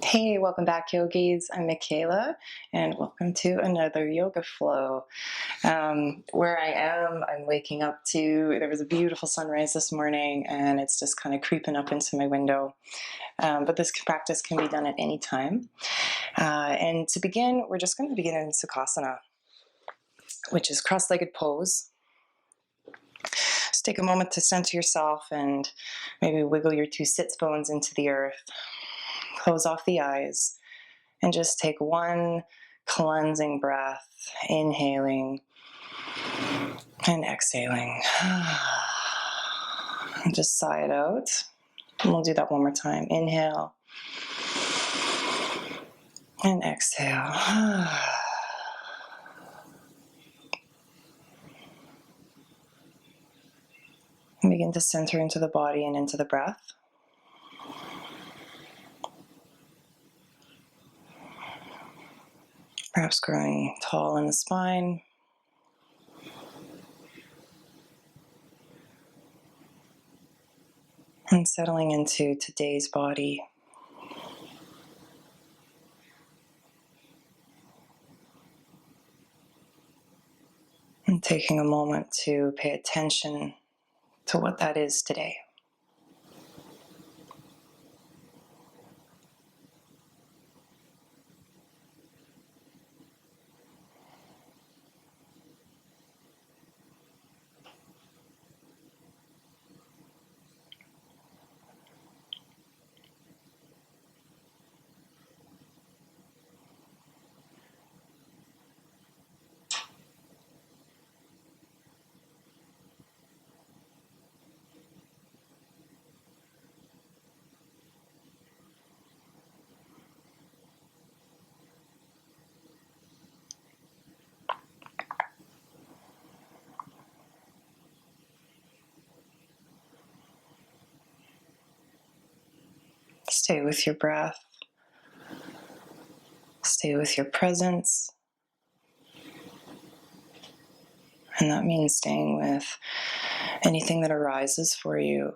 Hey, welcome back, Yogis. I'm Michaela, and welcome to another yoga flow. Where I am, I'm waking up to, there was a beautiful sunrise this morning, and it's just kind of creeping up into my window. But this practice can be done at any time. And to begin, we're just going to begin in Sukhasana, which is cross-legged pose. Just take a moment to center yourself and maybe wiggle your two sits bones into the earth. Close off the eyes. And just take one cleansing breath, inhaling and exhaling. And just sigh it out. And we'll do that one more time. Inhale and exhale. And begin to center into the body and into the breath. Perhaps growing tall in the spine. And settling into today's body. And taking a moment to pay attention to what that is today. Stay with your breath. Stay with your presence. And that means staying with anything that arises for you,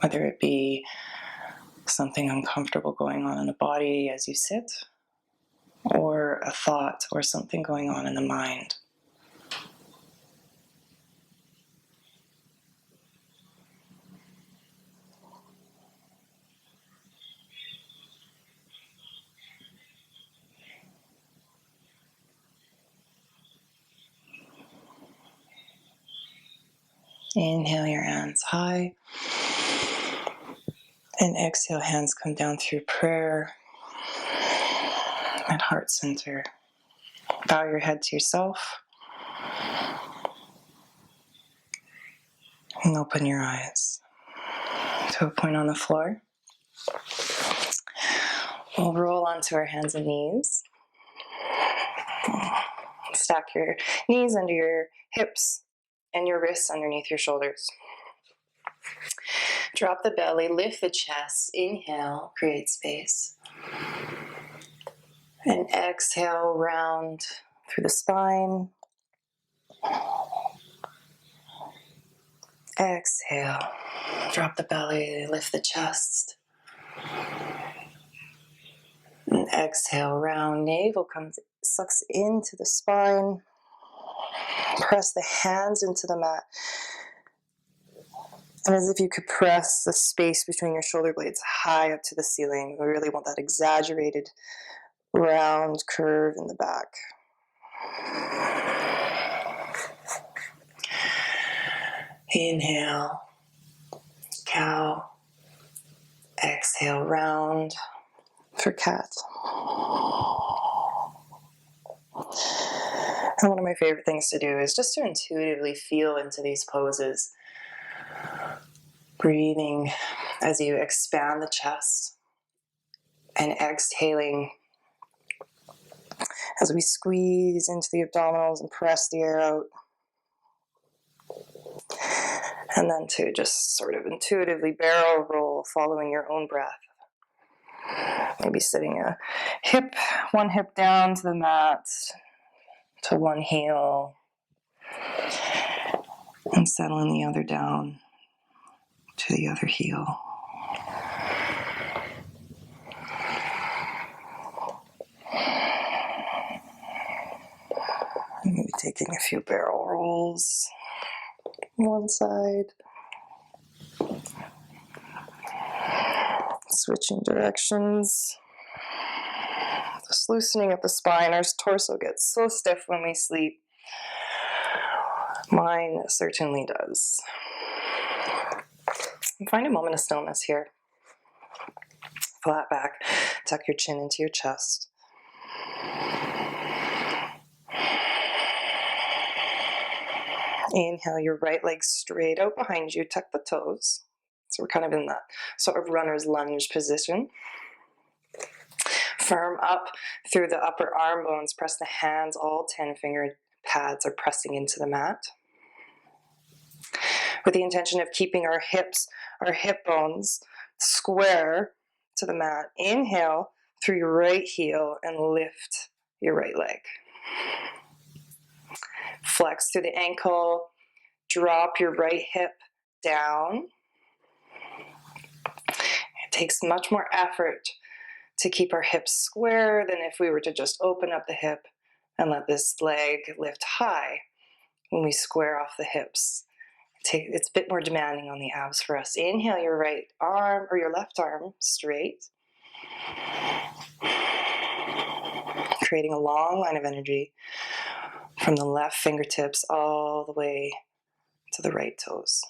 whether it be something uncomfortable going on in the body as you sit, or a thought or something going on in the mind. Inhale your hands high, and exhale, hands come down through prayer at heart center. Bow your head to yourself and open your eyes to a point on the floor. We'll roll onto our hands and knees. Stack your knees under your hips and your wrists underneath your shoulders. Drop the belly, lift the chest. Inhale, create space. And exhale, round through the spine. Exhale, drop the belly, lift the chest. And exhale, round, navel sucks into the spine. Press the hands into the mat. And as if you could press the space between your shoulder blades high up to the ceiling. We really want that exaggerated round curve in the back. Inhale, cow. Exhale, round for cat. And one of my favorite things to do is just to intuitively feel into these poses. Breathing as you expand the chest and exhaling as we squeeze into the abdominals and press the air out. And then to just sort of intuitively barrel roll following your own breath. Maybe sitting one hip down to the mat, to one heel, and settling the other down to the other heel. Maybe taking a few barrel rolls on one side. Switching directions. Just loosening up the spine. Our torso gets so stiff when we sleep. Mine certainly does. Find a moment of stillness here. Flat back. Tuck your chin into your chest. Inhale your right leg straight out behind you. Tuck the toes. So we're kind of in that sort of runner's lunge position. Firm up through the upper arm bones. Press the hands. All 10 finger pads are pressing into the mat. With the intention of keeping our hips, our hip bones square to the mat. Inhale through your right heel and lift your right leg. Flex through the ankle. Drop your right hip down. It takes much more effort to keep our hips square than if we were to just open up the hip and let this leg lift high when we square off the hips. It's a bit more demanding on the abs for us. Inhale your right arm or your left arm straight. Creating a long line of energy from the left fingertips all the way to the right toes.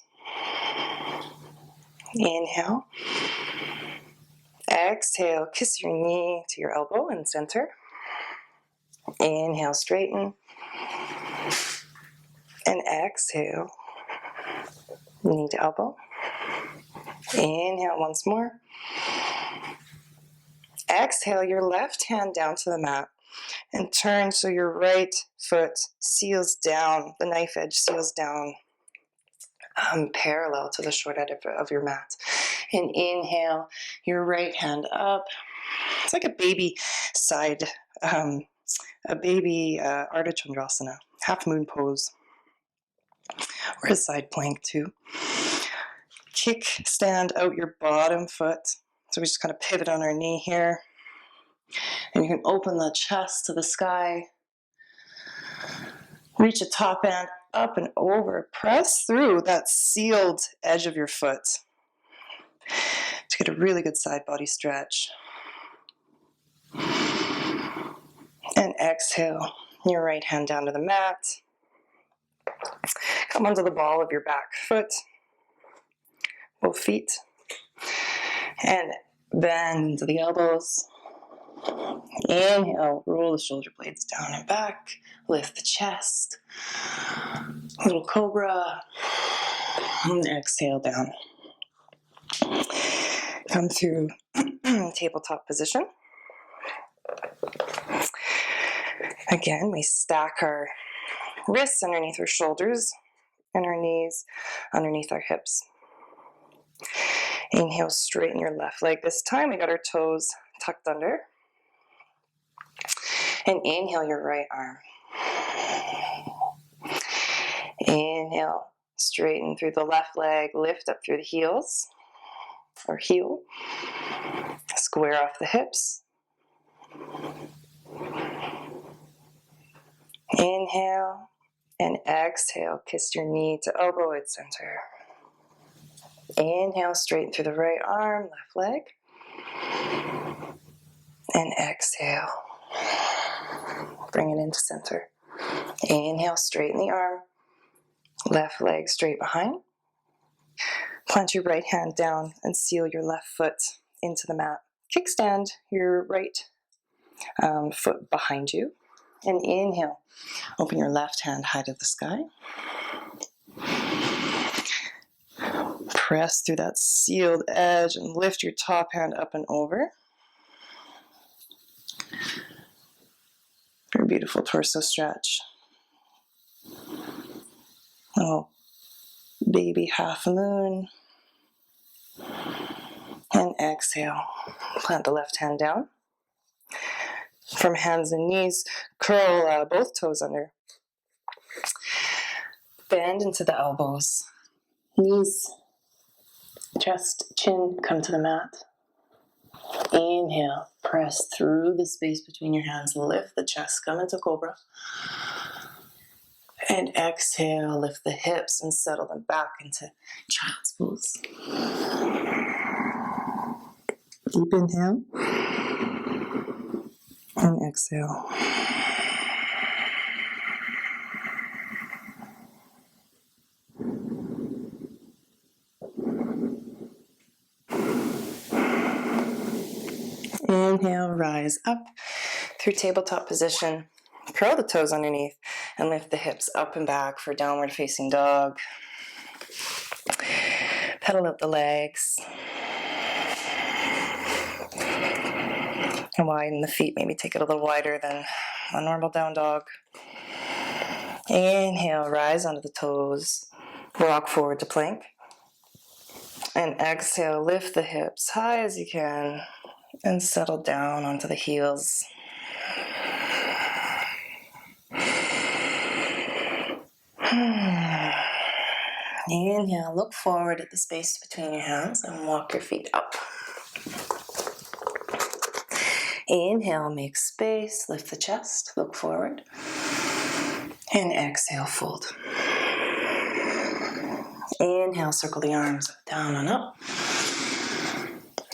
Inhale. Exhale, kiss your knee to your elbow and center. Inhale, straighten. And exhale, knee to elbow. Inhale once more. Exhale your left hand down to the mat and turn so your right foot seals down, the knife edge seals down parallel to the short edge of your mat. And inhale your right hand up. It's like a baby side, a baby Ardha Chandrasana, half moon pose, or a side plank too. Kick stand out your bottom foot. So we just kind of pivot on our knee here. And you can open the chest to the sky. Reach the top end up and over. Press through that sealed edge of your foot to get a really good side body stretch. And exhale your right hand down to the mat. Come onto the ball of your back foot, both feet, and bend into the elbows. Inhale, roll the shoulder blades down and back, lift the chest, little cobra, and exhale down. Come through tabletop position. Again, we stack our wrists underneath our shoulders and our knees underneath our hips. Inhale, straighten your left leg. This time we got our toes tucked under. And inhale your right arm. Inhale, straighten through the left leg, lift up through the heels, or heel. Square off the hips. Inhale and exhale, kiss your knee to elbow at center. Inhale, straighten through the right arm, left leg. And exhale. Bring it into center. Inhale, straighten the arm. Left leg straight behind. Plant your right hand down and seal your left foot into the mat. Kickstand your right foot behind you. And inhale. Open your left hand high to the sky. Press through that sealed edge and lift your top hand up and over. Your beautiful torso stretch. Little baby half moon. And exhale. Plant the left hand down. From hands and knees, curl both toes under. Bend into the elbows. Knees, chest, chin, come to the mat. Inhale, press through the space between your hands. Lift the chest, come into cobra. And exhale, lift the hips and settle them back into child's pose. Deep inhale. And exhale. Inhale, rise up through tabletop position. Curl the toes underneath and lift the hips up and back for downward facing dog. Pedal out the legs. And widen the feet, maybe take it a little wider than a normal down dog. Inhale, rise onto the toes. Rock forward to plank. And exhale, lift the hips high as you can and settle down onto the heels. Inhale, look forward at the space between your hands and walk your feet up. Inhale, make space, lift the chest, look forward. And exhale, fold. Inhale, circle the arms down and up.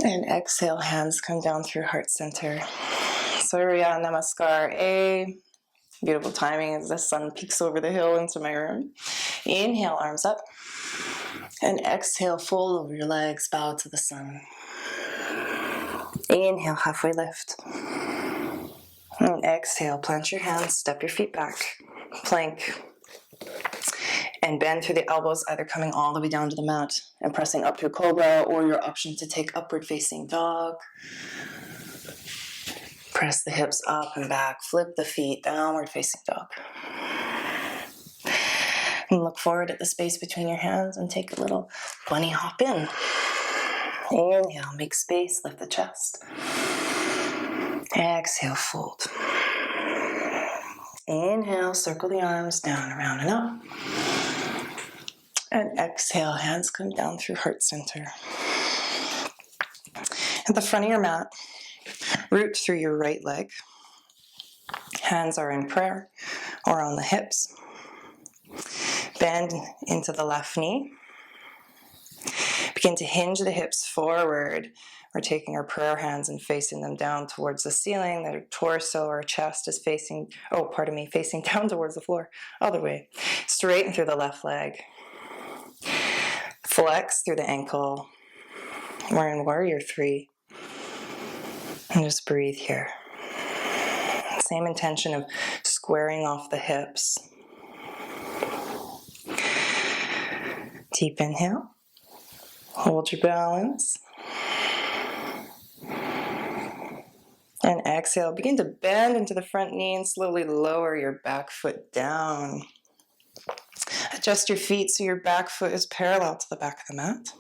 And exhale, hands come down through heart center. Surya Namaskar A. Beautiful timing as the sun peeks over the hill into my room. Inhale, arms up. And exhale, fold over your legs, bow to the sun. Inhale, halfway lift. And exhale, plant your hands, step your feet back. Plank. And bend through the elbows, either coming all the way down to the mat and pressing up to a cobra, or your option to take upward facing dog. Press the hips up and back, flip the feet, downward facing dog. And look forward at the space between your hands and take a little bunny hop in. Inhale, make space, lift the chest. Exhale, fold. Inhale, circle the arms down, around and up. And exhale, hands come down through heart center. At the front of your mat, root through your right leg. Hands are in prayer or on the hips. Bend into the left knee. Begin to hinge the hips forward. We're taking our prayer hands and facing them down towards the ceiling. Their torso or chest is facing down towards the floor. Other way. Straighten through the left leg. Flex through the ankle. We're in warrior 3. And just breathe here. Same intention of squaring off the hips. Deep inhale. Hold your balance. And exhale. Begin to bend into the front knee and slowly lower your back foot down. Adjust your feet so your back foot is parallel to the back of the mat.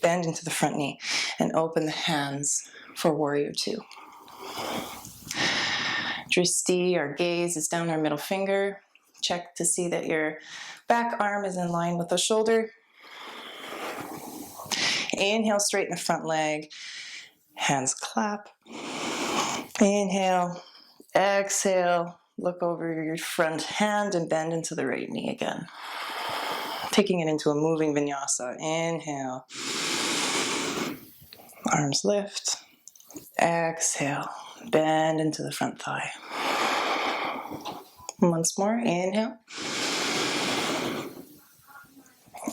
Bend into the front knee and open the hands for warrior 2. Drishti, our gaze, is down our middle finger. Check to see that your back arm is in line with the shoulder. Inhale, straighten the front leg. Hands clap. Inhale. Exhale. Look over your front hand and bend into the right knee again. Taking it into a moving vinyasa. Inhale. Arms lift. Exhale. Bend into the front thigh. Once more. Inhale.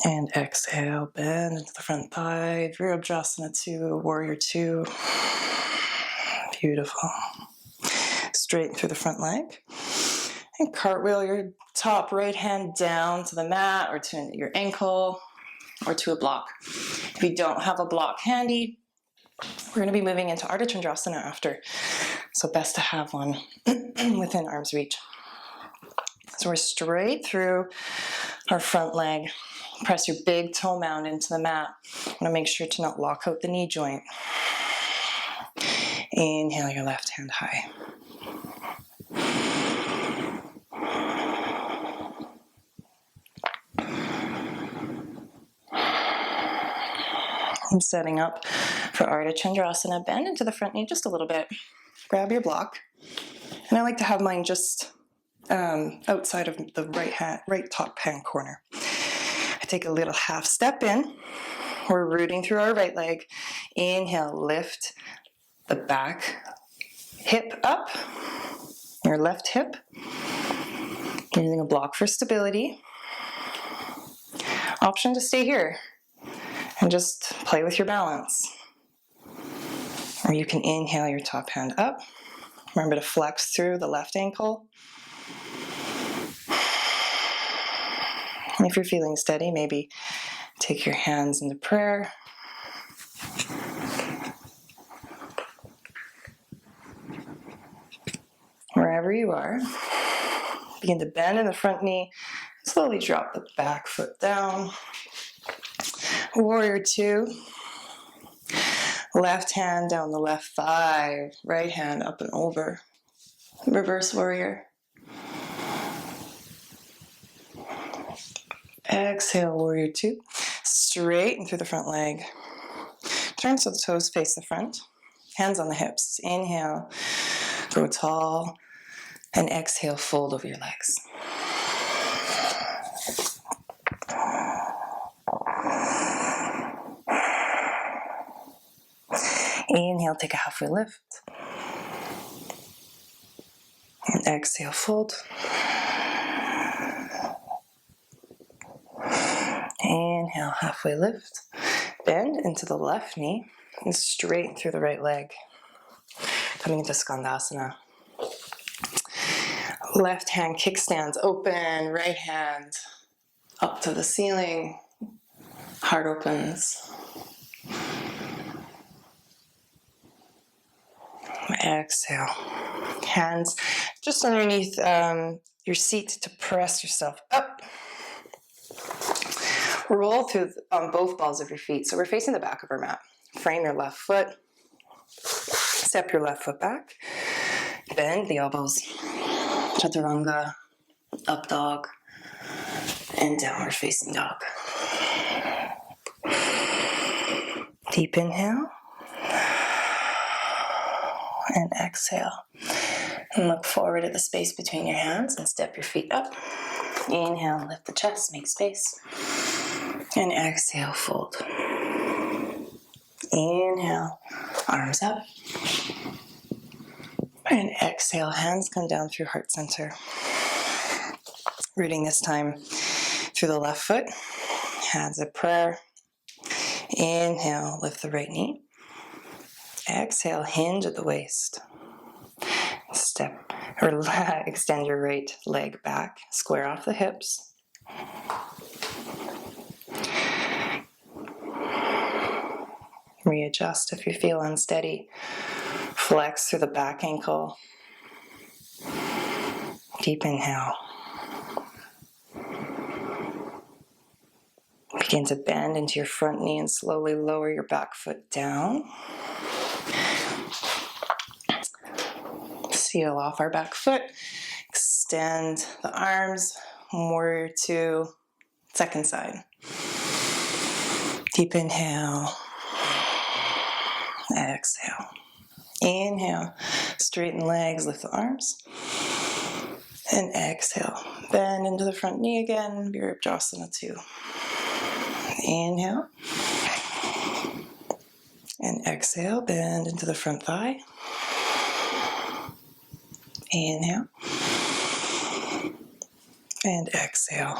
And exhale. Bend into the front thigh. Virabhadrasana 2, warrior 2. Beautiful. Straighten through the front leg. And cartwheel your top right hand down to the mat or to your ankle or to a block. If you don't have a block handy, we're going to be moving into Ardha Chandrasana after. So best to have one within arm's reach. So we're straight through our front leg. Press your big toe mound into the mat. Want to make sure to not lock out the knee joint. Inhale your left hand high. I'm setting up for Ardha Chandrasana. Bend into the front knee just a little bit. Grab your block. And I like to have mine just outside of the right top hand corner. I take a little half step in. We're rooting through our right leg. Inhale, lift the back hip up, your left hip. Using a block for stability. Option to stay here and just play with your balance. Or you can inhale your top hand up. Remember to flex through the left ankle. And if you're feeling steady, maybe take your hands into prayer. Wherever you are, begin to bend in the front knee. Slowly drop the back foot down. Warrior two. Left hand down the left thigh. Right hand up and over. Reverse warrior. Exhale, warrior two. Straighten through the front leg. Turn so the toes face the front. Hands on the hips. Inhale, grow tall. And exhale, fold over your legs. Inhale, take a halfway lift. And exhale, fold. Inhale, halfway lift. Bend into the left knee and straighten through the right leg. Coming into Skandasana. Left hand kickstands open, right hand up to the ceiling. Heart opens. Exhale. Hands just underneath your seat to press yourself up. Roll through on both balls of your feet. So we're facing the back of our mat. Frame your left foot. Step your left foot back. Bend the elbows. Chaturanga, up dog, and downward facing dog. Deep inhale. And exhale. And look forward at the space between your hands and step your feet up. Inhale, lift the chest, make space. And exhale, fold. Inhale, arms up. And exhale, hands come down through heart center. Rooting this time through the left foot. Hands at prayer. Inhale, lift the right knee. Exhale, hinge at the waist. Step or extend your right leg back. Square off the hips. Readjust if you feel unsteady. Flex through the back ankle. Deep inhale. Begin to bend into your front knee and slowly lower your back foot down. Seal off our back foot. Extend the arms. Warrior two. Second side. Deep inhale. Exhale. Inhale. Straighten legs, lift the arms. And exhale. Bend into the front knee again. Virabhadrasana 2. Inhale. And exhale. Bend into the front thigh. Inhale. And exhale.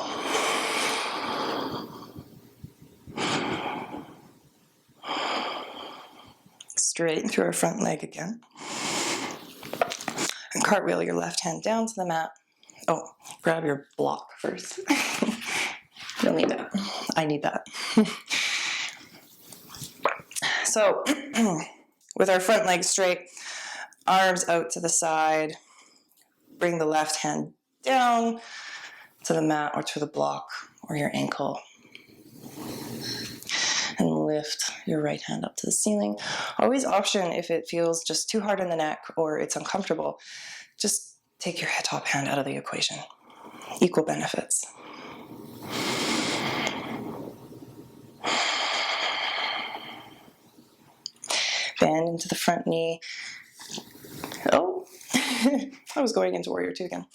Straighten through our front leg again. And cartwheel your left hand down to the mat. Oh, grab your block first. You'll need that. I need that. So, with our front leg straight, arms out to the side, bring the left hand down to the mat or to the block or your ankle. And lift your right hand up to the ceiling. Always option if it feels just too hard on the neck or it's uncomfortable, just take your top hand out of the equation. Equal benefits. Bend into the front knee. Oh, I was going into warrior two again.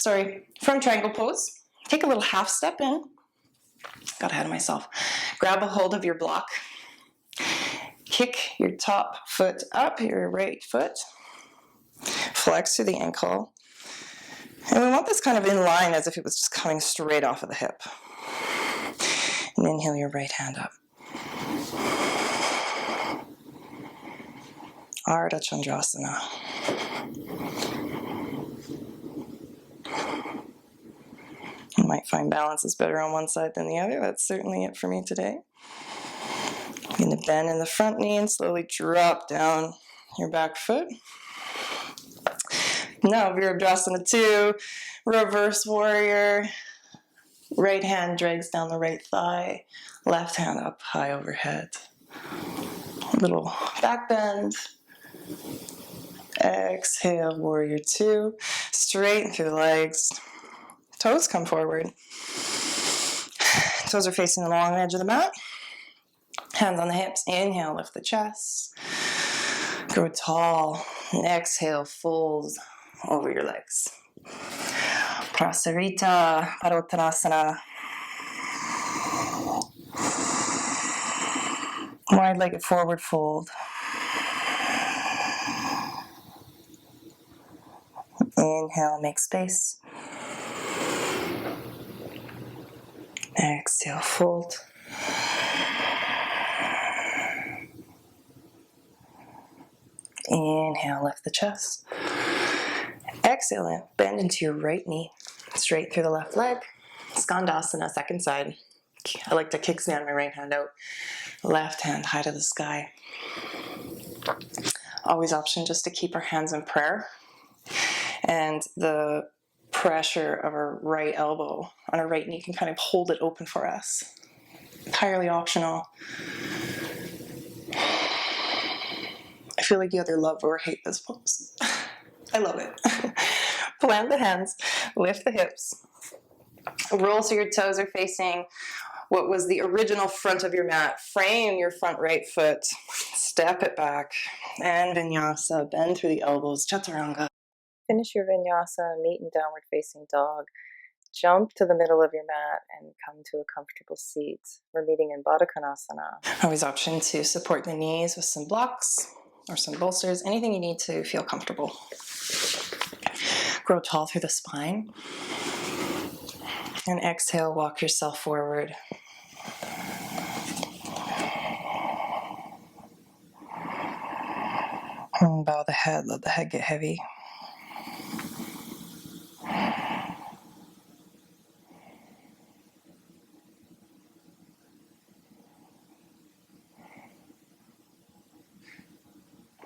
from triangle pose. Take a little half step in. Got ahead of myself. Grab a hold of your block. Kick your top foot up, your right foot. Flex through the ankle. And we want this kind of in line as if it was just coming straight off of the hip. And inhale your right hand up. Ardha Chandrasana. You might find balance is better on one side than the other. That's certainly it for me today. You're going to bend in the front knee and slowly drop down your back foot. Now Virabhadrasana 2, reverse warrior. Right hand drags down the right thigh, left hand up high overhead. A little back bend. Exhale, warrior 2. Straighten through the legs. Toes come forward. Toes are facing the long edge of the mat. Hands on the hips. Inhale, lift the chest. Grow tall. And exhale, fold over your legs. Prasarita Padottanasana. Wide-legged forward fold. Inhale, make space. Exhale, fold. Inhale, lift the chest. Exhale, bend into your right knee. Straight through the left leg. Skandasana, second side. I like to kickstand my right hand out. Left hand high to the sky. Always option just to keep our hands in prayer. And the pressure of our right elbow on our right knee can kind of hold it open for us. Entirely optional. I feel like you either love or hate this pose. I love it. Plant the hands, lift the hips. Roll so your toes are facing what was the original front of your mat. Frame your front right foot. Step it back. And vinyasa. Bend through the elbows. Chaturanga. Finish your vinyasa. Meet in downward facing dog. Jump to the middle of your mat and come to a comfortable seat. We're meeting in Baddha Konasana. Always option to support the knees with some blocks or some bolsters. Anything you need to feel comfortable. Grow tall through the spine. And exhale, walk yourself forward. And bow the head, let the head get heavy.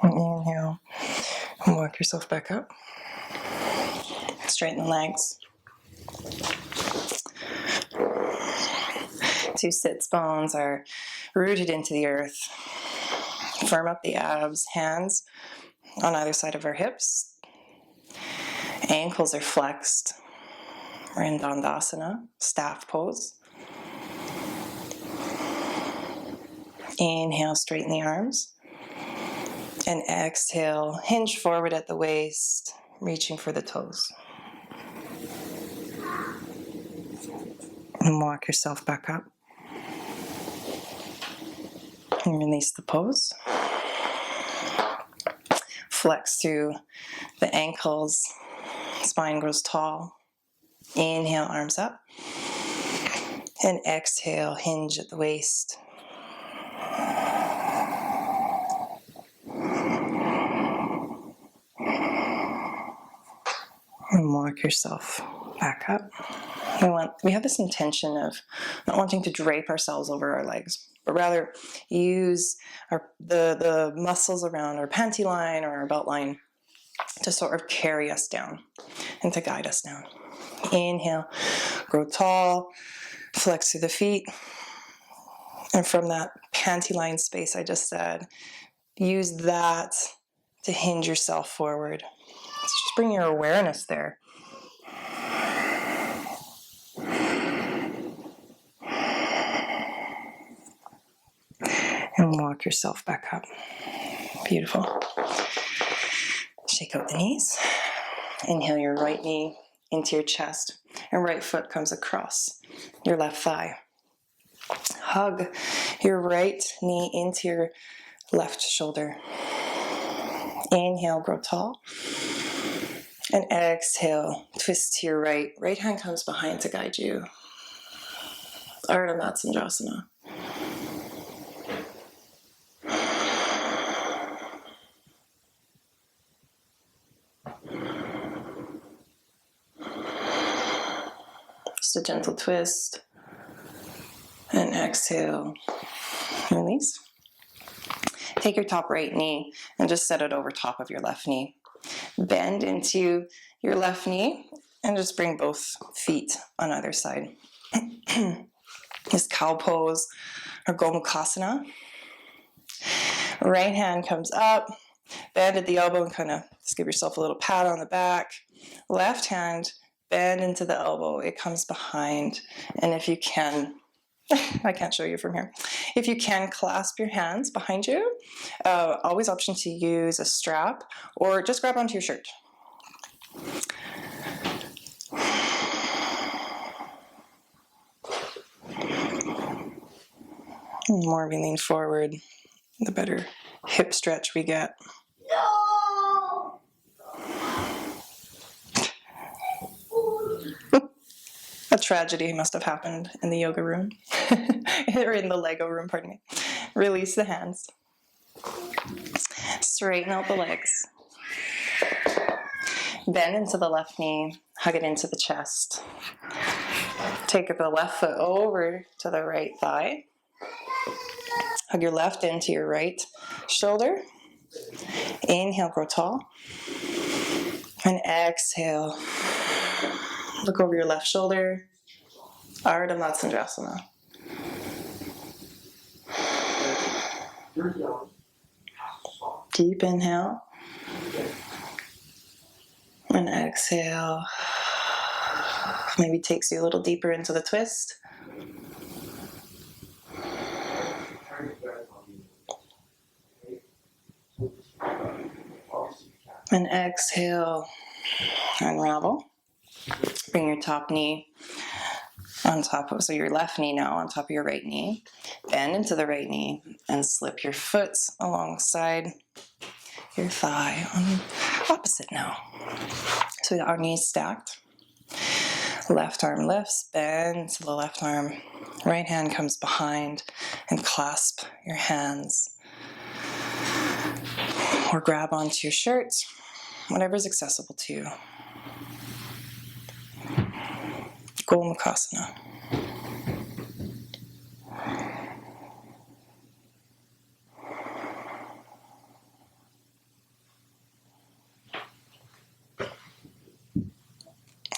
And inhale, and walk yourself back up. Straighten the legs. Two sits bones are rooted into the earth. Firm up the abs, hands on either side of our hips. Ankles are flexed. We're in Dandasana, staff pose. Inhale, straighten the arms. And exhale, hinge forward at the waist, reaching for the toes. And walk yourself back up. And release the pose. Flex through the ankles. Spine grows tall. Inhale, arms up. And exhale, hinge at the waist. And walk yourself back up. We have this intention of not wanting to drape ourselves over our legs, but rather use the muscles around our panty line or our belt line to sort of carry us down and to guide us down. Inhale, grow tall, flex through the feet. And from that panty line space I just said, use that to hinge yourself forward. Just bring your awareness there. And walk yourself back up. Beautiful. Shake out the knees. Inhale your right knee into your chest, and right foot comes across your left thigh. Hug your right knee into your left shoulder. Inhale, grow tall. And exhale, twist to your right. Right hand comes behind to guide you. Ardha Matsyendrasana. Just a gentle twist. And exhale, release. Take your top right knee and just set it over top of your left knee. Bend into your left knee and just bring both feet on either side. This cow pose or Gomukhasana. Right hand comes up, bend at the elbow and kind of just give yourself a little pat on the back. Left hand, bend into the elbow. It comes behind. And if you can, I can't show you from here. If you can, clasp your hands behind you. Always option to use a strap or just grab onto your shirt. The more we lean forward, the better hip stretch we get. No! A tragedy must have happened in the yoga room, or in the Lego room, pardon me. Release the hands. Straighten out the legs. Bend into the left knee, hug it into the chest. Take the left foot over to the right thigh. Hug your left into your right shoulder. Inhale, grow tall. And exhale. Look over your left shoulder. Ardha Matsyendrasana. Deep inhale. And exhale. Maybe takes you a little deeper into the twist. And exhale, unravel. Bring your top knee on top of, so your left knee now on top of your right knee. Bend into the right knee and slip your foot alongside your thigh on the opposite now. So our knees stacked. Left arm lifts, bend to the left arm. Right hand comes behind and clasp your hands. Or grab onto your shirt, whatever's accessible to you. Gomukhasana.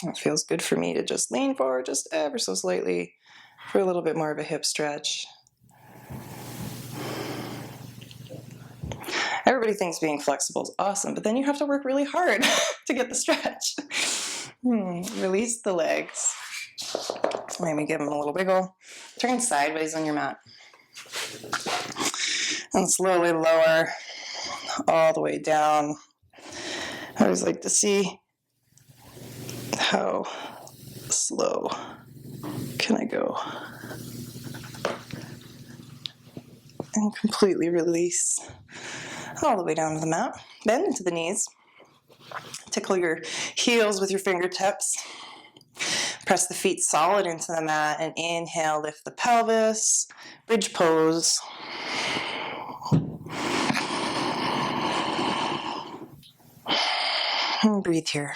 It feels good for me to just lean forward just ever so slightly for a little bit more of a hip stretch. Everybody thinks being flexible is awesome, but then you have to work really hard to get the stretch. Release the legs. Maybe give them a little wiggle. Turn sideways on your mat. And slowly lower all the way down. I always like to see how slow can I go. And completely release all the way down to the mat. Bend into the knees. Tickle your heels with your fingertips. Press the feet solid into the mat and inhale, lift the pelvis, bridge pose. And breathe here.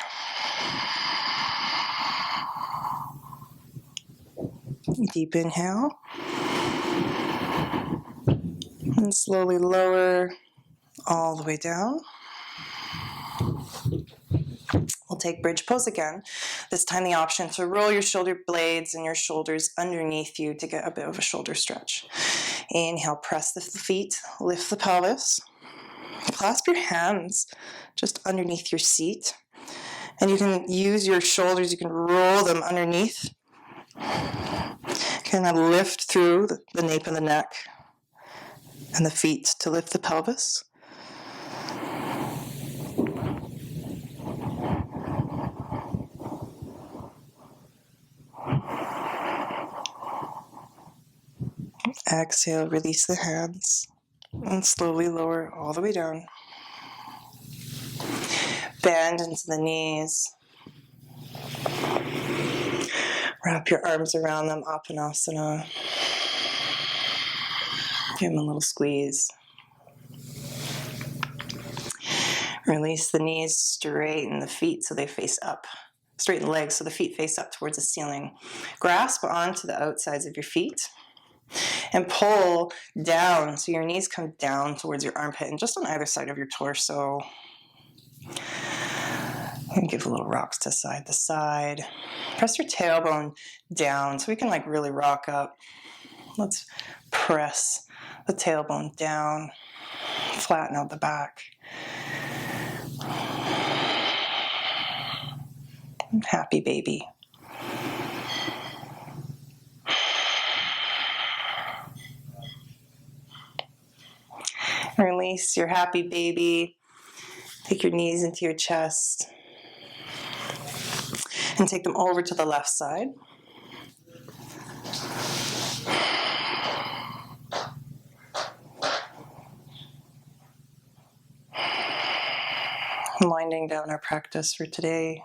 Deep inhale. And slowly lower all the way down. We'll take bridge pose again. This time the option to roll your shoulder blades and your shoulders underneath you to get a bit of a shoulder stretch. Inhale, press the feet, lift the pelvis. Clasp your hands just underneath your seat. And you can use your shoulders, you can roll them underneath. Kind of lift through the nape of the neck and the feet to lift the pelvis. Exhale, release the hands and slowly lower all the way down. Bend into the knees. Wrap your arms around them, Apanasana. Give them a little squeeze. Release the knees, straighten the feet so they face up. Straighten the legs so the feet face up towards the ceiling. Grasp onto the outsides of your feet and pull down so your knees come down towards your armpit and just on either side of your torso. And give a little rocks to side. Press your tailbone down so we can really rock up. Let's press the tailbone down, flatten out the back. Happy baby. Release your happy baby. Take your knees into your chest and take them over to the left side. Winding down our practice for today.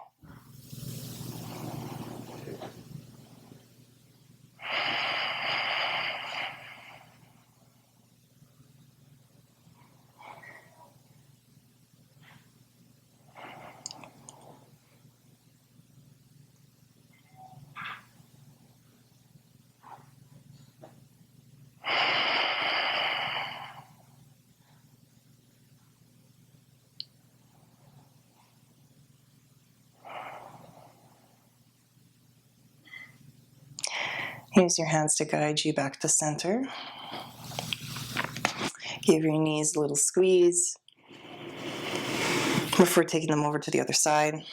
Use your hands to guide you back to center. Give your knees a little squeeze before taking them over to the other side.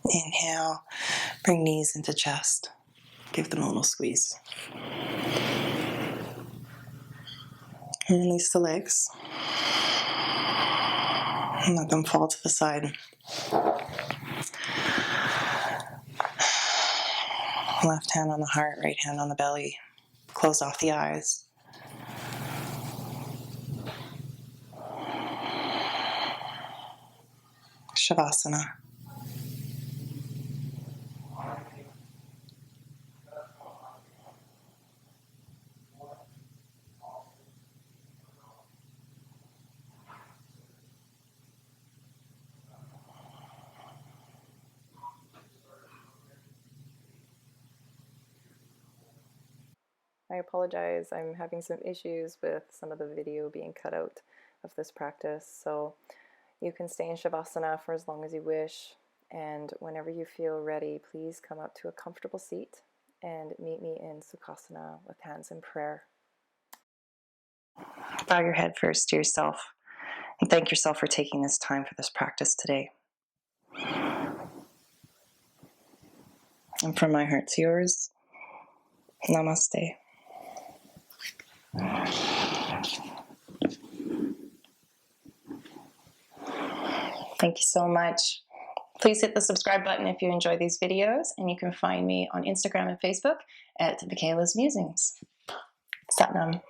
Inhale, bring knees into chest. Give them a little squeeze. And release the legs. And let them fall to the side. Left hand on the heart, right hand on the belly. Close off the eyes. Shavasana. I apologize, I'm having some issues with some of the video being cut out of this practice, so you can stay in Shavasana for as long as you wish, and whenever you feel ready, please come up to a comfortable seat and meet me in Sukhasana with hands in prayer. Bow your head first to yourself and thank yourself for taking this time for this practice today. And from my heart to yours, namaste. Thank you so much. Please hit the subscribe button if you enjoy these videos, and you can find me on Instagram and Facebook at Michaela's Musings. Satnam.